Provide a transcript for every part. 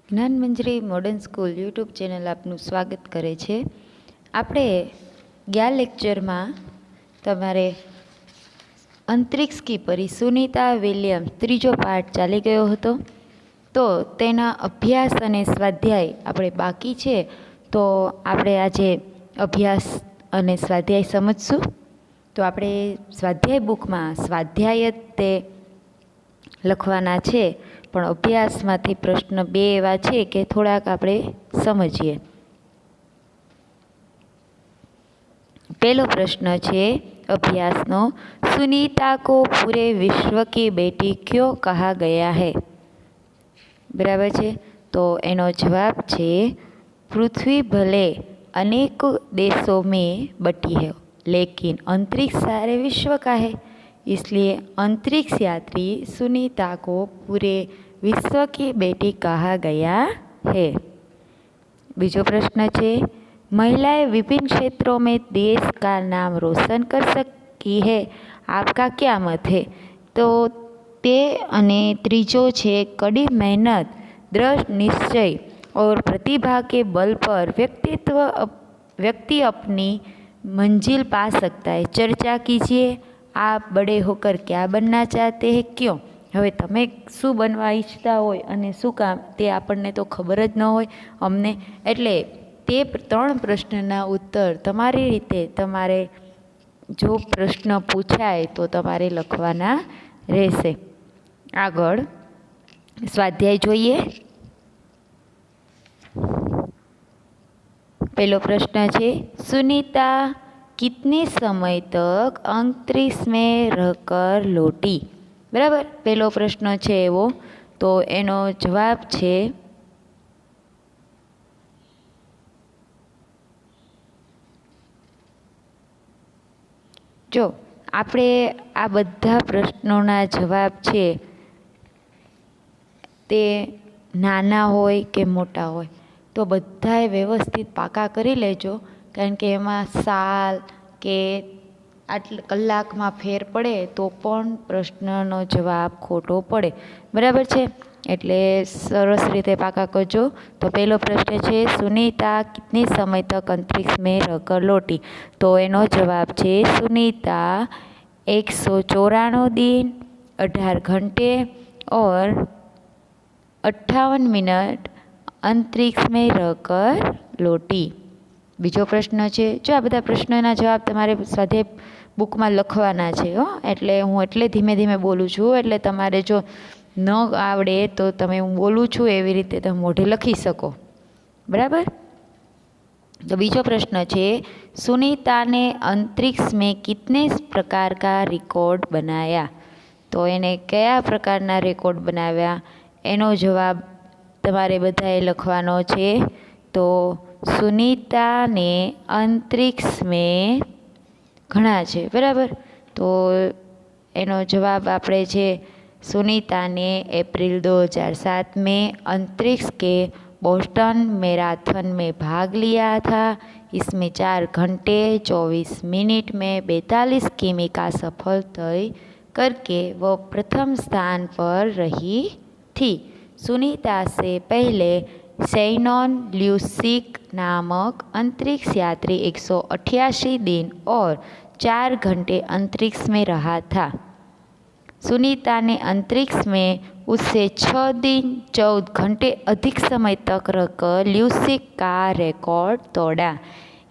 Gyanmanjari modern school YouTube channel આપનું સ્વાગત કરે છે। આપણે ગયા લેક્ચરમાં તમારે અંતરિક્ષ કી પરી સુનીતા વિલિયમ્સ ત્રીજો પાઠ ચાલી ગયો હતો, તો તેના અભ્યાસ અને સ્વાધ્યાય આપણે બાકી છે, તો આપણે આજે અભ્યાસ અને સ્વાધ્યાય સમજશું। તો આપણે સ્વાધ્યાય બુકમાં સ્વાધ્યાય જ તે લખવાના છે, પણ અભ્યાસમાંથી પ્રશ્ન બે એવા છે કે થોડાક આપણે સમજીએ। પહેલો પ્રશ્ન છે અભ્યાસનો, સુनीता को पूरे विश्व की बेटी क्यों कहा गया है? बराबर છે। તો એનો જવાબ છે, पृथ्वी भले अनेक देशों में बटी है, लेकिन अंतरिक्ष सारे विश्व का है, इसलिए अंतरिक्ष यात्री सुनीता को पूरे विश्व की बेटी कहा गया है। बीजो प्रश्न है, महिलाएं विभिन्न क्षेत्रों में देश का नाम रोशन कर सकती है, आपका क्या मत है? तो ते अने त्रीजो है, कड़ी मेहनत, दृढ़ निश्चय और प्रतिभा के बल पर व्यक्ति अपनी मंजिल पा सकता है, चर्चा कीजिए। आप बड़े होकर क्या बनना चाहते हैं, क्यों? હવે તમે શું બનવા ઈચ્છતા હોય અને શું કામ, તે આપણને તો ખબર જ ન હોય અમને, એટલે તે ત્રણ પ્રશ્નના ઉત્તર તમારી રીતે તમારે જો પ્રશ્ન પૂછાય તો તમારે લખવાના રહેશે। આગળ સ્વાધ્યાય જોઈએ। पहलो प्रश्न है, सुनीता कितने समय तक अंतरिक्ष में रहकर लौटी? बराबर, पहलो प्रश्न है एवो, तो एनो जवाब है जो आपणे आ बधा प्रश्नोना जवाब है ते नाना होय के मोटा होय तो बधाए व्यवस्थित पाका करी लेजो, कारण के एमां साल के कलाक में फेर पड़े तो पण प्रश्ननो जवाब खोटो पड़े। बराबर है, एटले सरस रीते पाका करजो। तो पहलो प्रश्न है, सुनीता कितने समय तक अंतरिक्ष में रहकर लौटी? तो एनो जवाब है, सुनीता 194 दिन, 18 घंटे और 58 मिनट अंतरिक्ष में रहकर लौटी। बीजो प्रश्न है, जो आ बधा प्रश्नोना जवाब तमारे स्वाध्याय बुक में लखवाना है हो, एटले हूँ एटले धीमे धीमे बोलूँ छूँ, एटले तमारे जो न आवड़े तो तमे हूँ बोलूँ छूँ एवी रीते तमे मोढे लखी सको। बराबर। तो बीजो प्रश्न है, सुनीता ने अंतरिक्ष में कितने प्रकार का रिकॉर्ड बनाया? तो एने कया प्रकारना रिकॉर्ड बनाव्या, एनो जवाब तमारे बधाए लखवानो छे। तो सुनीता ने अंतरिक्ष में घणा छे, बराबर, तो एनो जवाब आपणे छे, सुनीता ने अप्रैल 2007 में अंतरिक्ष के बोस्टन मैराथन में भाग लिया था। इसमें 4 घंटे 24 मिनट में 42 किमी का सफल तय करके वो प्रथम स्थान पर रही थी। सुनीता से पहले शैनॉन ल्यूसिक नामक अंतरिक्ष यात्री 188 दिन और 4 घंटे अंतरिक्ष में रहा था। सुनीता ने अंतरिक्ष में उससे 6 दिन 14 घंटे अधिक समय तक रहकर ल्यूसिक का रिकॉर्ड तोड़ा।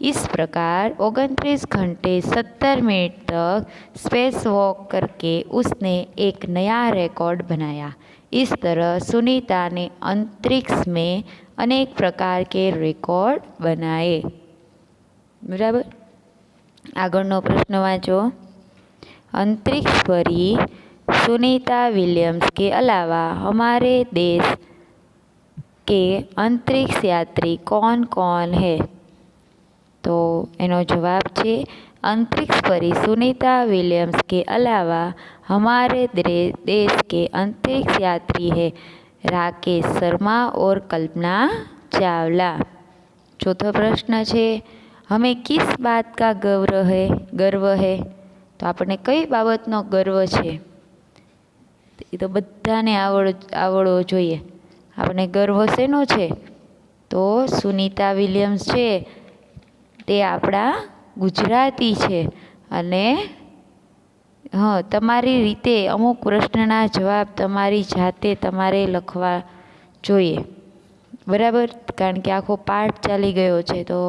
इस प्रकार 29 घंटे 70 मिनट तक स्पेस वॉक करके उसने एक नया रिकॉर्ड बनाया। इस तरह सुनीता ने अंतरिक्ष में अनेक प्रकार के रिकॉर्ड बनाए। बराबर। आगळनो प्रश्न वाँचो। अंतरिक्ष परी सुनीता विलियम्स के अलावा हमारे देश के अंतरिक्ष यात्री कौन कौन है? तो एनो जवाब है, अंतरिक्ष परी सुनीता विलियम्स के अलावा हमारे देश के अंतरिक्ष यात्री है राकेश शर्मा और कल्पना चावला। चौथा प्रश्न है, हमें किस बात का गर्व है? तो आपने कई बाबतनो गर्व है? तो बधाने आवड़ो जोईए। આપણે ગર્વ શેનો છે? તો સુનિતા વિલિયમ્સ છે તે આપણા ગુજરાતી છે. અને તમારી રીતે અમુક પ્રશ્નના જવાબ તમારી જાતે તમારે લખવા જોઈએ, બરાબર? કારણ કે આખો પાઠ ચાલી ગયો છે તો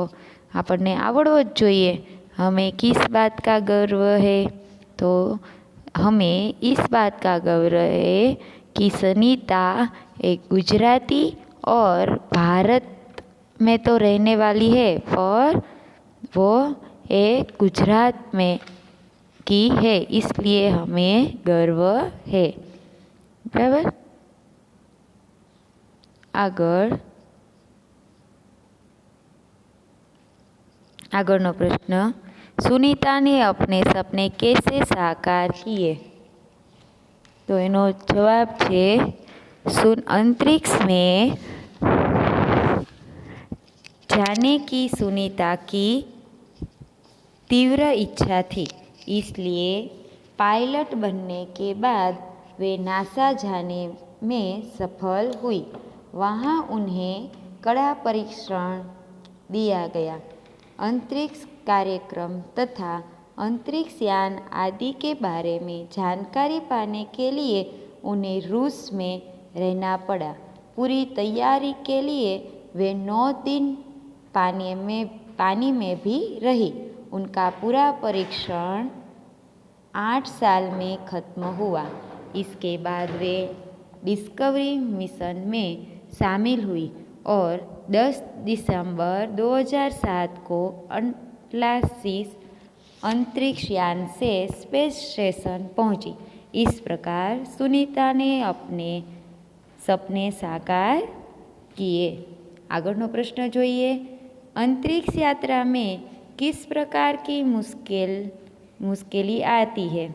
આપણને આવડવો જ જોઈએ. हमें किस बात का गर्व है? तो हमें इस बात का गर्व है कि सनीता एक गुजराती और भारत में तो रहने वाली है, पर वो एक गुजरात में की है, इसलिए हमें गर्व है. बराबर? આગળનો પ્રશ્ન, सुनीता ने अपने सपने कैसे साकार किए? तो एनो जवाब छे, अंतरिक्ष में जाने की सुनीता की तीव्र इच्छा थी, इसलिए पायलट बनने के बाद वे नासा जाने में सफल हुई. वहाँ उन्हें कड़ा परीक्षण दिया गया. अंतरिक्ष कार्यक्रम तथा अंतरिक्ष यान आदि के बारे में जानकारी पाने के लिए उन्हें रूस में रहना पड़ा. पूरी तैयारी के लिए वे 9 दिन पानी में भी रही. उनका पूरा परीक्षण 8 साल में खत्म हुआ. इसके बाद वे डिस्कवरी मिशन में शामिल हुई और 10 दिसंबर 2007 को अटलासिस अंतरिक्ष यान से स्पेस स्टेशन पहुंची. इस प्रकार सुनीता ने अपने सपने साकार किए. આગળનો પ્રશ્ન જોઈએ, अंतरिक्ष यात्रा में किस प्रकार की मुश्केली आती है?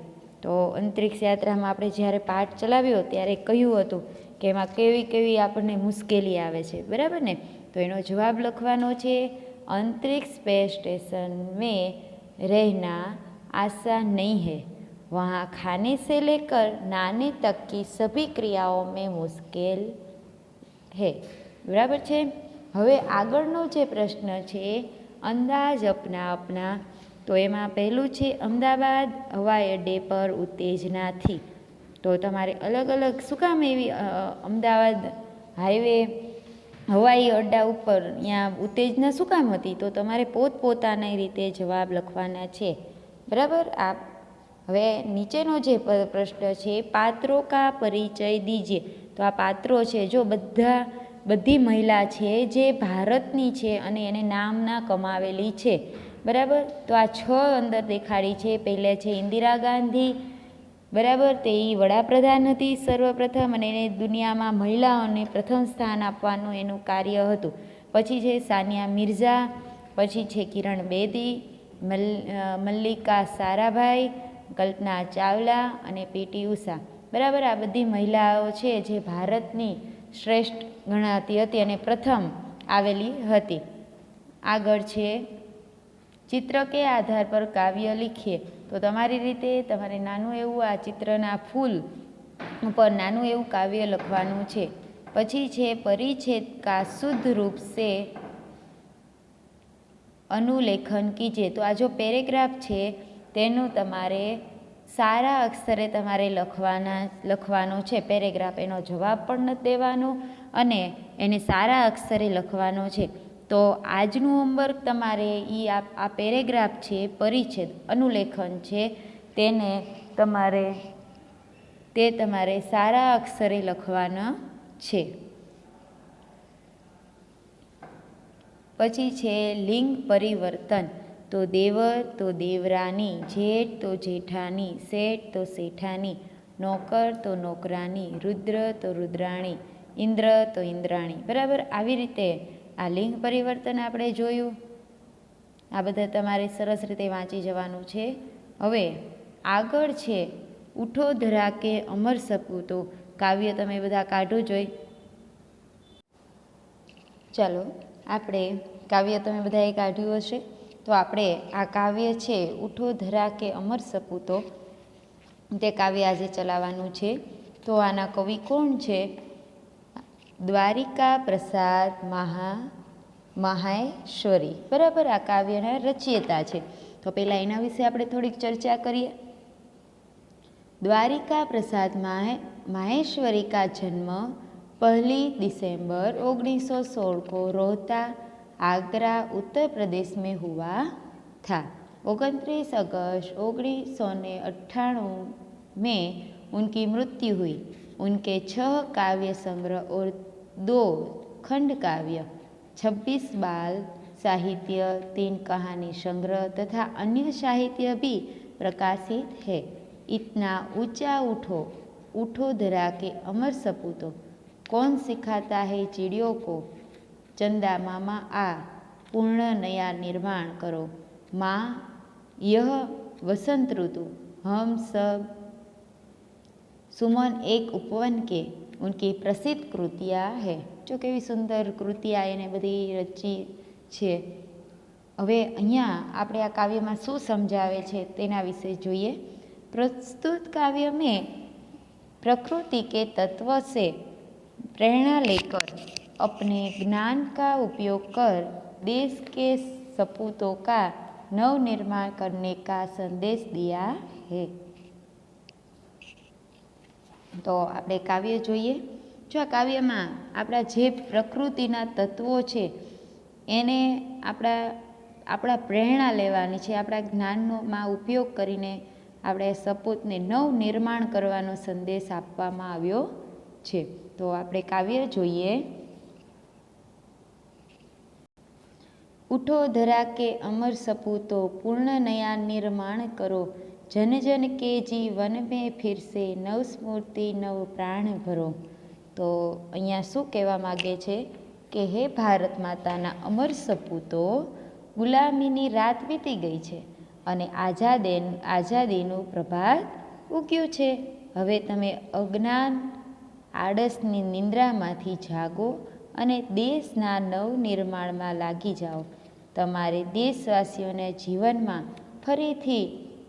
तो अंतरिक्ष यात्राમાં આપણે જ્યારે પાઠ ચલાવ્યો ત્યારે કહ્યું હતું કે એમાં કેવી કેવી આપણને મુશ્કેલી આવે છે, બરાબર ને? તો એનો જવાબ લખવાનો છે, अंतरिक्ष स्पेस स्टेशन में रहना आसान नहीं है. वहाँ खाने से लेकर नहाने तक की सभी क्रियाओं में मुश्किल है. बराबर છે. હવે આગળનો જે પ્રશ્ન છે, અંદાજ अपना अपना. તો એમાં પહેલું છે, અમદાવાદ હવાઈ અડ્ડે પર ઉત્તેજના थी. તો તમારે અલગ અલગ શું કામ એવી અમદાવાદ હાઈવે હવાઈ અડ્ડા ઉપર ત્યાં ઉત્તેજના શું કામ હતી? તો તમારે પોતપોતાની રીતે જવાબ લખવાના છે, બરાબર? હવે નીચેનો જે પ્રશ્ન છે, પાત્રો કા પરિચય દીજે. તો આ પાત્રો છે, જો બધી મહિલા છે જે ભારતની છે અને એને નામના કમાવેલી છે, બરાબર? તો આ 6 અંદર દેખાડી છે. પહેલે છે ઇન્દિરા ગાંધી, બરાબર? તે વડાપ્રધાન હતી સર્વપ્રથમ અને એને દુનિયામાં મહિલાઓને પ્રથમ સ્થાન આપવાનું એનું કાર્ય હતું. પછી છે સાનિયા મિર્ઝા, પછી છે કિરણ બેદી, મલ્લિકા સારાભાઈ, કલ્પના ચાવલા અને પીટી ઉષા, બરાબર? આ બધી મહિલાઓ છે જે ભારતની શ્રેષ્ઠ ગણાતી હતી અને પ્રથમ આવેલી હતી. આગળ છે, ચિત્ર કે આધાર પર કાવ્ય લીખીએ. તો તમારી રીતે તમારે નાનું એવું આ ચિત્રના ફૂલ ઉપર નાનું એવું કાવ્ય લખવાનું છે. પછી છે, પરિચ્છેદ કા શુદ્ધ રૂપ સે અનુલેખન કીજે. તો આ જો પેરેગ્રાફ છે તેનું તમારે સારા અક્ષરે તમારે લખવાનો છે પેરેગ્રાફ. એનો જવાબ પણ નથી દેવાનો અને એને સારા અક્ષરે લખવાનો છે. તો આજનું હોમવર્ક તમારે આ પેરેગ્રાફ છે, પરિચ્છેદ અનુલેખન છે, તે તમારે સારા અક્ષરે લખવાના છે. પછી છે લિંગ પરિવર્તન. તો દેવર તો દેવરાની, જેઠ તો જેઠાની, શેઠ તો શેઠાની, નોકર તો નોકરાની, રુદ્ર તો રુદ્રાણી, ઇન્દ્ર તો ઇન્દ્રાણી, બરાબર? આવી રીતે આ લિંગ પરિવર્તન આપણે જોયું. આ બધા તમારે સરસ રીતે વાંચી જવાનું છે. હવે આગળ છે, ઉઠો ધરા કે અમર સપૂતો. કાવ્ય તમે બધા કાઢવું જોઈએ. ચાલો આપણે કાવ્ય તમે બધાએ કાઢ્યું હશે તો આપણે આ કાવ્ય છે ઉઠો ધરા કે અમર સપૂતો, તે કાવ્ય આજે ચલાવવાનું છે. તો આના કવિ કોણ છે? દ્વારિકા પ્રસાદ માહેશ્વરી, બરાબર, આ કાવ્યના રચયિતા છે. તો પહેલાં એના વિશે આપણે થોડીક ચર્ચા કરીએ. દ્વારિકા प्रसाद माहेश्वरी का जन्म 1 दिसंबर 1916 को रोहता आगरा उत्तर प्रदेश में हुआ था. 29 अगस्त 1998 में उनकी मृत्यु हुई. उनके 6 काव्य संग्रह और 2 खंड काव्य, 26 बाल साहित्य, 3 कहानी संग्रह तथा अन्य साहित्य भी प्रकाशित है. इतना ऊंचा उठो उठो धरा के अमर सपूतो, कौन सिखाता है चिड़ियों को, चंदा मामा आ पूर्ण नया निर्माण करो, माँ यह वसंत ऋतु हम सब, सुमन एक उपवन के, उनकी प्रसिद्ध कृतियाँ है. जो केवी सुंदर कृतियाँ एने बधी रची छे. हवे अहींया आपणे आ काव्यमां शुं समजावे छे तेना विषे जोईए. प्रस्तुत काव्य में प्रकृति के तत्व से प्रेरणा लेकर अपने ज्ञान का उपयोग कर देश के सपूतों का नवनिर्माण करने का संदेश दिया है. तो આપણે કાવ્ય જોઈએ. જો આ કાવ્યમાં આપણા જે પ્રકૃતિના તત્વો છે એને આપણા પ્રેરણા લેવાની છે. આપણા જ્ઞાનનો ઉપયોગ કરીને આપણે સપૂતને નવનિર્માણ કરવાનો સંદેશ આપવામાં આવ્યો છે. તો આપણે કાવ્ય જોઈએ. उठो धरा के अमर सपूतो, पूर्ण नया निर्माण करो, जन जन के जीवन में फिर से नव स्मूर्ति नव प्राण भरो. तो अहींया शुं कहेवा मागे छे કે હે ભારત માતાના અમર સપૂતો, ગુલામીની રાત વીતી ગઈ છે અને આઝાદીનું પ્રભાત ઉગ્યું છે. હવે તમે અજ્ઞાન આળસની નિંદ્રામાંથી જાગો અને દેશના નવનિર્માણમાં લાગી જાઓ. તમારે દેશવાસીઓના જીવનમાં ફરીથી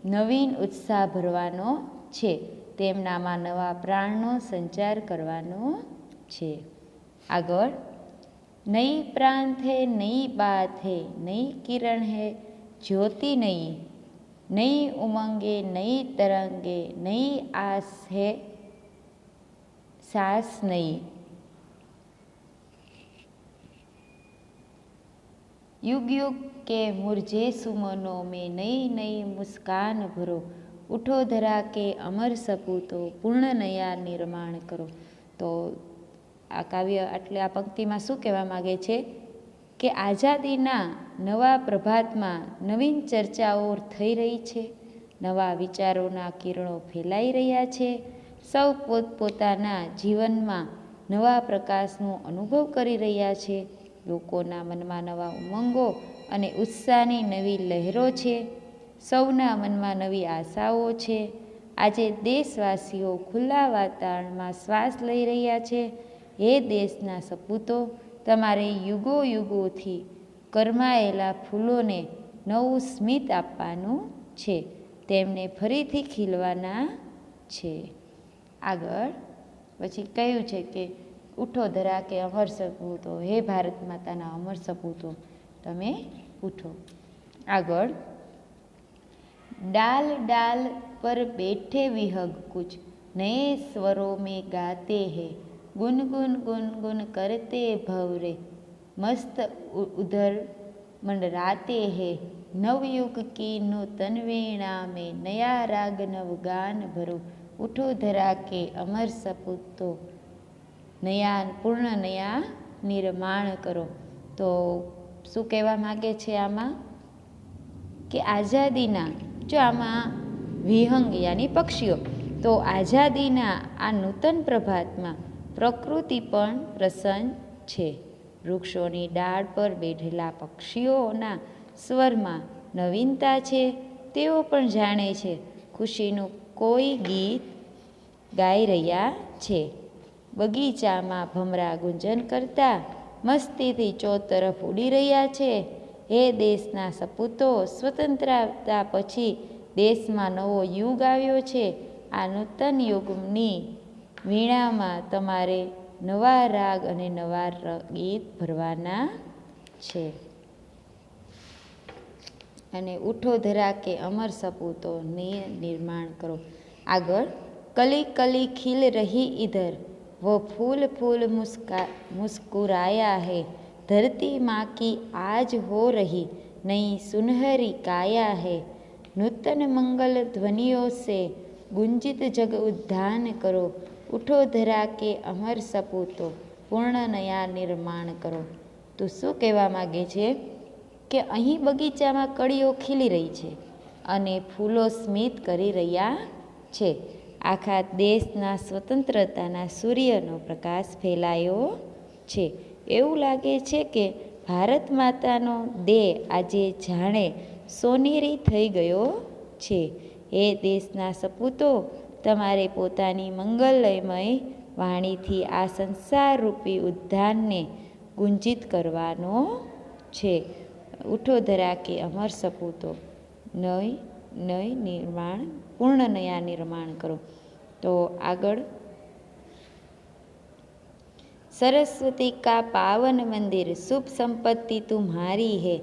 નવીન ઉત્સાહ ભરવાનો છે. તેમનામાં નવા પ્રાણનો સંચાર કરવાનો છે. આગળ, नई प्रांत है नई बात है, नई किरण है ज्योति नई, नई उमंगे नई तरंगे, नई आस है सांस नई. युग युग के मुरझे सुमनों में नई नई मुस्कान भरो, उठो धरा के अमर सपूतो, पूर्ण नया निर्माण करो. तो આ કાવ્ય એટલે આ પંક્તિમાં શું કહેવા માગે છે કે આઝાદીના નવા પ્રભાતમાં નવીન ચર્ચાઓ થઈ રહી છે, નવા વિચારોના કિરણો ફેલાઈ રહ્યા છે. સૌ પોતપોતાના જીવનમાં નવા પ્રકાશનો અનુભવ કરી રહ્યા છે. લોકોના મનમાં નવા ઉમંગો અને ઉત્સાહની નવી લહેરો છે. સૌના મનમાં નવી આશાઓ છે. આજે દેશવાસીઓ ખુલ્લા વાતાવરણમાં શ્વાસ લઈ રહ્યા છે. હે દેશના સપૂતો, તમારે યુગો યુગોથી કરમાયેલા ફૂલોને નવું સ્મિત આપવાનું છે. તેમને ફરીથી ખીલવાના છે. આગળ પછી કહ્યું છે કે ઉઠો ધરા કે અમર સપૂતો, હે ભારત માતાના અમર સપૂતો, તમે ઉઠો. આગળ, डाल डाल पर बैठे विहग कुछ नए स्वरों में गाते हैं, गुनगुन गुनगुन करते भवरे मस्त उधर मंडराते हैं, नवयुग की नूतन वीणा में नया राग नव गान भरो, उठो धरा के अमर सपूतो, नया पूर्ण नया निर्माण करो. तो શું કહેવા માગે છે આમાં કે આઝાદીના, જો આમાં વિહંગ યાની પક્ષીઓ, તો આઝાદીના આ નૂતન પ્રભાતમાં પ્રકૃતિ પણ પ્રસન્ન છે. વૃક્ષોની ડાળ પર બેઠેલા પક્ષીઓના સ્વરમાં નવીનતા છે. તેઓ પણ જાણે છે ખુશીનું કોઈ ગીત ગાઈ રહ્યા છે. બગીચામાં ભમરા ગુંજન કરતા મસ્તીથી ચોતરફ ઉડી રહ્યા છે. હે દેશના સપૂતો, સ્વતંત્રતા પછી દેશમાં નવો યુગ આવ્યો છે. આ નૂતન યુગની વીણામાં તમારે નવા રાગ અને નવા ગીત ભરવાના છે. અને ઉઠો ધરા કે અમર સપૂતો ને નિર્માણ કરો. આગળ, કલી કલી ખिल रही इधर वो फूल फूल मुस्कुराया है, धरती माँ की आज हो रही नई सुनहरी काया है, नूतन मंगल ध्वनियों से गुंजित जग उद्धान करो, उठो धरा के अमर सपूतो પૂર્ણ નયા નિર્માણ કરો. તો શું કહેવા માગે છે કે અહીં બગીચામાં કળીઓ ખીલી રહી છે અને ફૂલો સ્મિત કરી રહ્યા છે. આખા દેશના સ્વતંત્રતાના સૂર્યનો પ્રકાશ ફેલાયો છે. એવું લાગે છે કે ભારત માતાનો દેહ આજે જાણે સોનેરી થઈ ગયો છે. એ દેશના સપૂતો, તમારે પોતાની મંગલમય વાણીથી આ સંસારરૂપી ઉદ્યાનને ગુંજિત કરવાનો છે. ઉઠો ધરા કે અમર સપૂતો નય નિર્માણ પૂર્ણ નયા નિર્માણ કરો. તો આગળ, सरस्वती का पावन मंदिर शुभ संपत्ति तुम्हारी है,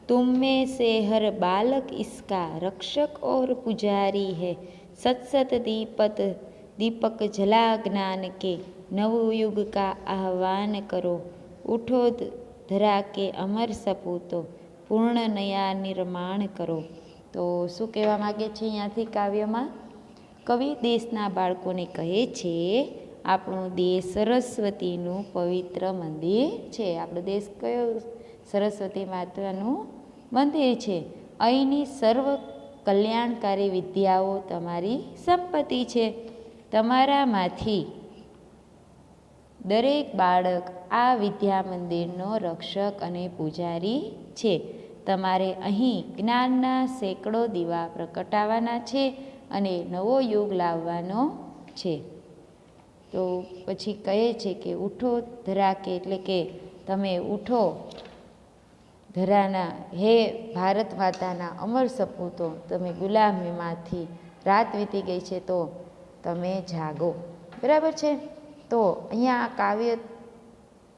तुम में से हर बालक इसका रक्षक और पुजारी है, सत सत दीपक जला ज्ञान के नवयुग का आह्वान करो, उठो धरा के अमर सपूतो પૂર્ણ નયા નિર્માણ કરો. તો શું કહેવા માગે છે અહીંયાથી કાવ્યમાં? કવિ દેશના બાળકોને કહે છે આપણો દેશ સરસ્વતીનું પવિત્ર મંદિર છે. આપણો દેશ કયો? સરસ્વતી માતાનું મંદિર છે. અહીંની સર્વ કલ્યાણકારી વિદ્યાઓ તમારી સંપત્તિ છે. તમારામાંથી દરેક બાળક આ વિદ્યા મંદિરનો રક્ષક અને પૂજારી છે. તમારે અહીં જ્ઞાનના સેંકડો દીવા પ્રગટાવવાના છે અને નવો યુગ લાવવાનો છે. તો પછી કહે છે કે ઉઠો ધરા કે, એટલે કે તમે ઉઠો ધરાના, હે ભારત માતાના અમર સપૂતો, તમે ગુલામીમાંથી રાત વીતી ગઈ છે તો તમે જાગો. બરાબર છે. તો અહીંયા આ કાવ્ય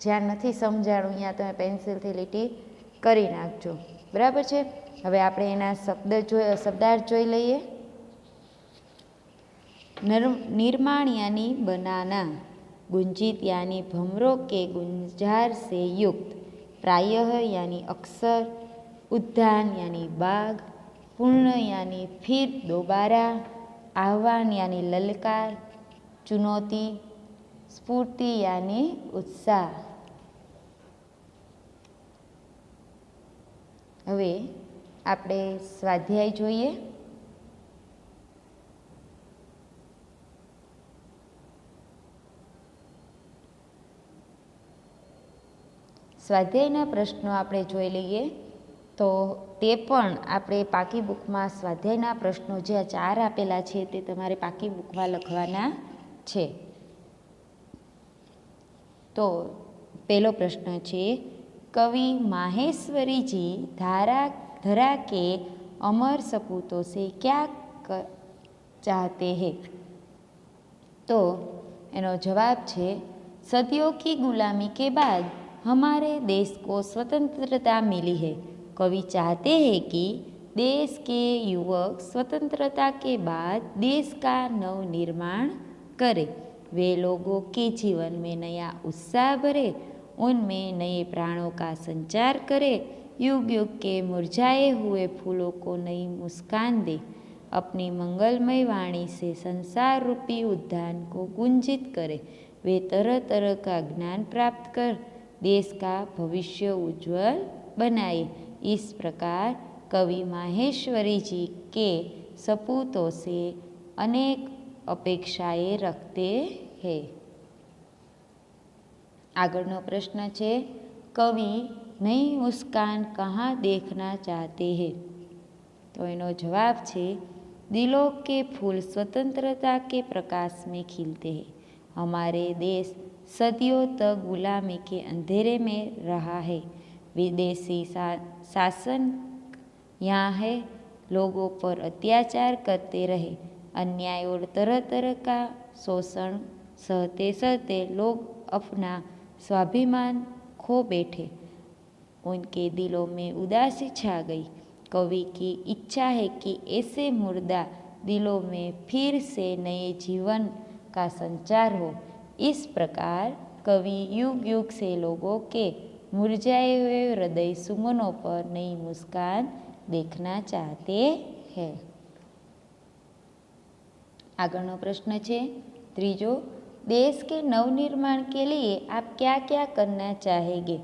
જ્યાં નથી સમજાણું અહીંયા તમે પેન્સિલથી લીટી કરી નાખજો. બરાબર છે. હવે આપણે એના શબ્દાર્થ જોઈ લઈએ. निर्माण यानी बनाना, गुंजित यानी भमरों के गुंजार से युक्त, प्रायः यानी अक्सर, उद्यान यानी बाग, पूर्ण यानी फिर दोबारा, आह्वान यानी ललकार, चुनौती, स्फूर्ति यानी उत्साह. હવે આપણે સ્વાધ્યાય જોઈએ. સ્વાધ્યાયના પ્રશ્નો આપણે જોઈ લઈએ. તો તે પણ આપણે પાકી બુકમાં સ્વાધ્યાયના પ્રશ્નો જે 4 આપેલા છે તે તમારે પાકી બુકમાં લખવાના છે. તો પહેલો પ્રશ્ન છે, कवि माहेश्वरी जी धरा के अमर सपूतों से क्या चाहते हैं? तो एनो जवाब है, सदियों की गुलामी के बाद हमारे देश को स्वतंत्रता मिली है. कवि चाहते हैं कि देश के युवक स्वतंत्रता के बाद देश का नवनिर्माण करें. वे लोगों के जीवन में नया उत्साह भरे, उनमें नए प्राणों का संचार करे, युग युग के मुरझाए हुए फूलों को नई मुस्कान दे, अपनी मंगलमय वाणी से संसार रूपी उद्यान को गुंजित करे. वे तरह तरह का ज्ञान प्राप्त कर देश का भविष्य उज्जवल बनाए. इस प्रकार कवि माहेश्वरी जी के सपूतों से अनेक अपेक्षाएं रखते हैं. આગળનો પ્રશ્ન છે, કવિ નઈ મુસ્કાન कहाँ देखना चाहते हैं? तो એનો જવાબ છે, दिलों के फूल स्वतंत्रता के प्रकाश में खिलते हैं. हमारे देश सदियों तक गुलामी के अंधेरे में रहा है. विदेशी शासन यहाँ है, लोगों पर अत्याचार करते रहे, अन्याय और तरह तरह का शोषण सहते सहते लोग अपना स्वाभिमान खो बैठे। उनके दिलों में उदासी छा गई। कवि की इच्छा है कि ऐसे मुर्दा दिलों में फिर से नए जीवन का संचार हो। इस प्रकार कवि युग युग से लोगों के मुरझाए हुए हृदय सुमनों पर नई मुस्कान देखना चाहते हैं। आगळनो प्रश्न है त्रीजो, देश के नवनिर्माण के लिए आप क्या क्या करना चाहेंगे?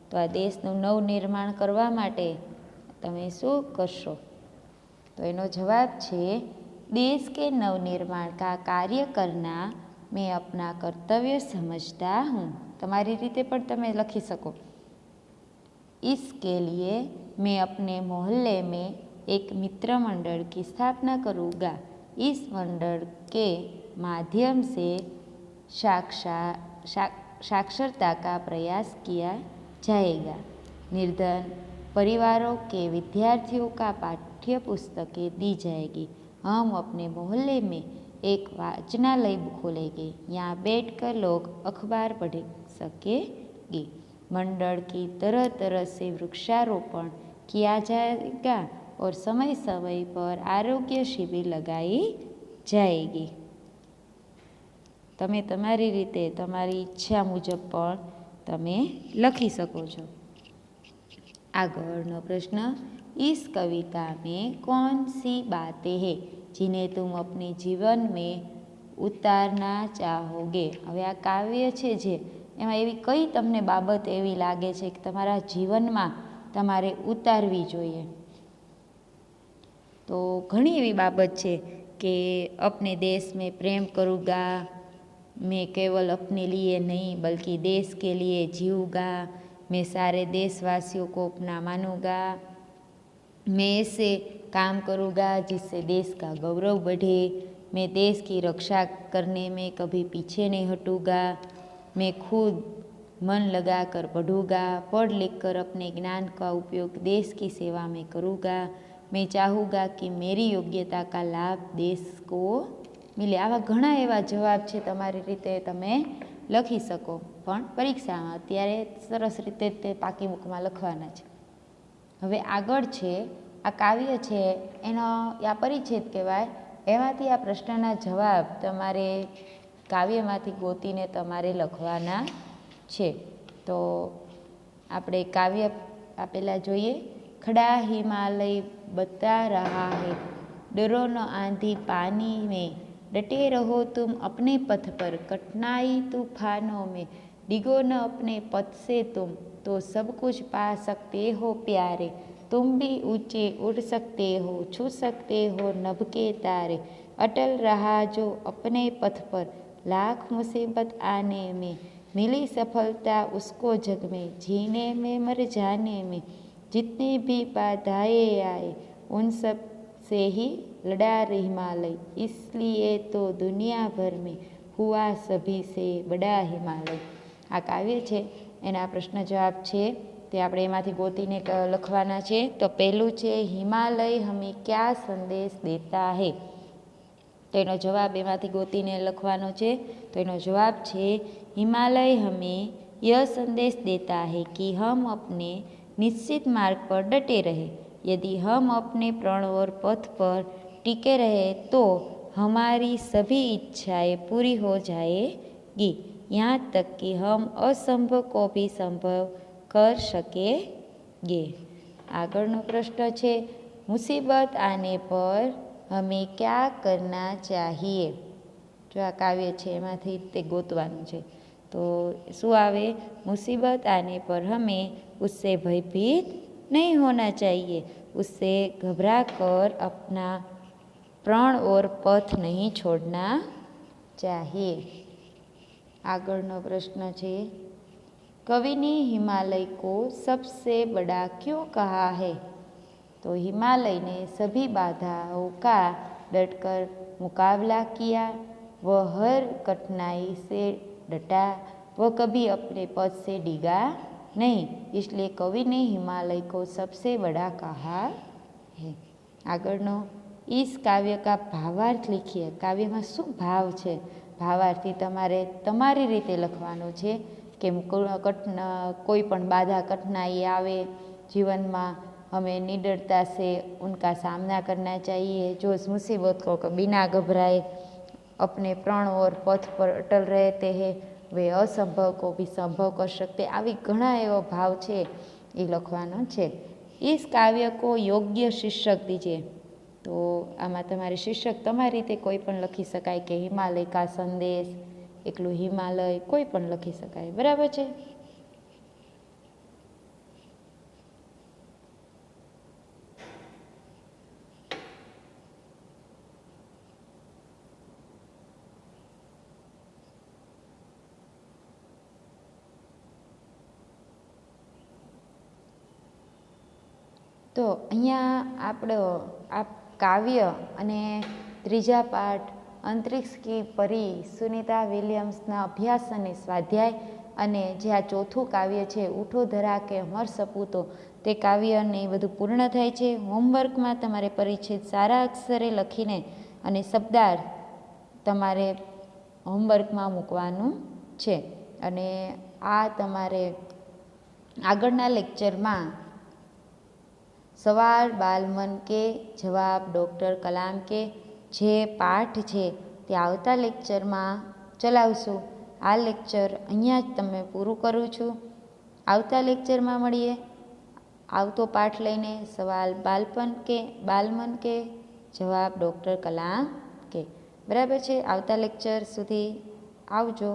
तो आ देशનું नवनिर्माण करवा माटे તમે શું કરશો? तो एनो जवाब है, देश के नवनिर्माण का कार्य करना मैं अपना कर्तव्य समझता हूँ। तमारी रीते पर तमे लखी सको। इसके लिए मैं अपने मोहल्ले में एक मित्र मंडल की स्थापना करूँगा। इस मंडल के माध्यम से साक्षरता का प्रयास किया जाएगा। निर्धन परिवारों के विद्यार्थियों का पाठ्य पुस्तकें दी जाएगी। हम अपने मोहल्ले में एक वाचनालय खोलेंगे। यहाँ बैठकर लोग अखबार पढ़ सकेंगे। मंडल की तरह तरह से वृक्षारोपण किया जाएगा और समय समय पर आरोग्य शिविर लगाई जाएगी। तमे तमारी रीते तमारी इच्छा मुजब पण तमे लखी सको छो। आगळनो प्रश्न, इस कविता में कौन सी बातें हैं जिन्हें तुम अपने जीवन में उतारना चाहोगे? हवे आ काव्य छे जे एमां एवी कई तमने बाबत एवी लागे छे कि तमारा जीवनमां तमारे उतारवी जोईए? तो घणी एवी बाबत छे कि अपने देश में प्रेम करूँगा, मैं केवल अपने लिए नहीं बल्कि देश के लिए जीऊँगा, मैं सारे देशवासियों को अपना मानूँगा, मैं ऐसे काम करूँगा जिससे देश का गौरव बढ़े, मैं देश की रक्षा करने में कभी पीछे नहीं हटूँगा, मैं खुद मन लगाकर पढ़ूँगा, पढ़ लिख कर अपने ज्ञान का उपयोग देश की सेवा में करूँगा, मैं चाहूँगा कि मेरी योग्यता का लाभ देश को मिले। आवा घणा एवा जवाब छे, तमारी रीते तमे लखी सको, पण परीक्षामां अत्यारे सरस रीते ते पाकी बुकमां लखवाना छे। हवे आगळ छे आ काव्य छे एनो या परिच्छेद कहेवाय। एमांथी आ प्रश्नना जवाब तमारे काव्यमांथी गोतीने तमारे लखवाना छे। तो आपणे काव्य आपेला जोईए। खड़ा हिमालय बता रहा है, डरो न आंधी पानी में, डटे रहो तुम अपने पथ पर, कठिनाई तूफानों में, डिगो न अपने पथ से तुम, तो सब कुछ पा सकते हो प्यारे, तुम भी ऊंचे उड़ सकते हो, छू सकते हो नभ के तारे, अटल रहा जो अपने पथ पर, लाख मुसीबत आने में, मिली सफलता उसको जग में, जीने में मर जाने में, जितनी भी बाधाएं आए उन सब से ही लड़ा हिमालय, इसलिए तो दुनिया भर में हुआ सभी से बड़ा हिमालय। आ काव्य छे एना प्रश्न जवाब छे ते आपणे एमांथी गोतीने लखवाना छे। तो पहेलुं छे, हिमालय हमें क्या संदेश देता है? तो एनो जवाब एमांथी गोतीने लखवानो छे। तो एनो जवाब छे, हिमालय हमें यह संदेश देता है कि हम अपने निश्चित मार्ग पर डटे रहे। यदि हम अपने प्रण और पथ पर टिके रहे तो हमारी सभी इच्छाएं पूरी हो जाएगी, यहाँ तक कि हम असंभव को भी संभव कर सकेंगे। आगळनो प्रश्न है, मुसीबत आने पर हमें क्या करना चाहिए? जो आ काव्य है एमांथी ते गोतवानुं छे। तो शुं आवे? मुसीबत आने पर हमें उससे भयभीत नहीं होना चाहिए, उससे घबरा कर अपना प्रण और पथ नहीं छोड़ना चाहिए। आगळनो प्रश्न है, कवि ने हिमालय को सबसे बड़ा क्यों कहा है? तो हिमालय ने सभी बाधाओं का डटकर मुकाबला किया, वह हर कठिनाई से डटा, वह कभी अपने पद से डिगा नहीं, इसलिए कवि ने हिमालय को सबसे बड़ा कहा है। आगळनो, इस काव्य का भावार्थ लिखिए। काव्य में शू भाव है ભાવાર્થી તમારે તમારી રીતે લખવાનો છે કે કોઈ પણ બાધા कठिनाई આવે जीवનમાં हमें निडरता से उनका सामना करना चाहिए। जो इस मुसीबत को बिना घबराए अपने प्रण और पथ पर अटल रहते हैं वे असंभव को भी संभव कर सकते। આવી ઘણા એવો ભાવ છે એ લખવાનો છે। इस काव्य को योग्य शीर्षक दीजिए। તો આમાં તમારે શીર્ષક તમારી રીતે કોઈ પણ લખી શકાય કે હિમાલય કા સંદેશ, એકલું હિમાલય, કોઈ પણ લખી શકાય, બરાબર છે। તો અહીંયા આપણો આ કાવ્ય અને ત્રીજા પાઠ અંતરિક્ષ કી પરી સુનીતા વિલિયમ્સના અભ્યાસ અને સ્વાધ્યાય અને જે આ ચોથું કાવ્ય છે ઉઠો ધરા કે અમર સપૂતો, તે કાવ્યને બધું પૂર્ણ થાય છે। હોમવર્કમાં તમારે પરિચ્છેદ સારા અક્ષરે લખીને અને શબ્દાર્થ તમારે હોમવર્કમાં મૂકવાનું છે। અને આ તમારે આગળના લેક્ચરમાં સવાલ બાલમન કે જવાબ ડૉક્ટર કલામ કે જે પાઠ છે તે આવતા લેક્ચરમાં ચલાવશું। આ લેક્ચર અહીંયા જ તમે પૂરું કરું છું। આવતા લેક્ચરમાં મળીએ આવતો પાઠ લઈને, સવાલ બાલમન કે જવાબ ડૉક્ટર કલામ કે, બરાબર છે। આવતા લેક્ચર સુધી આવજો।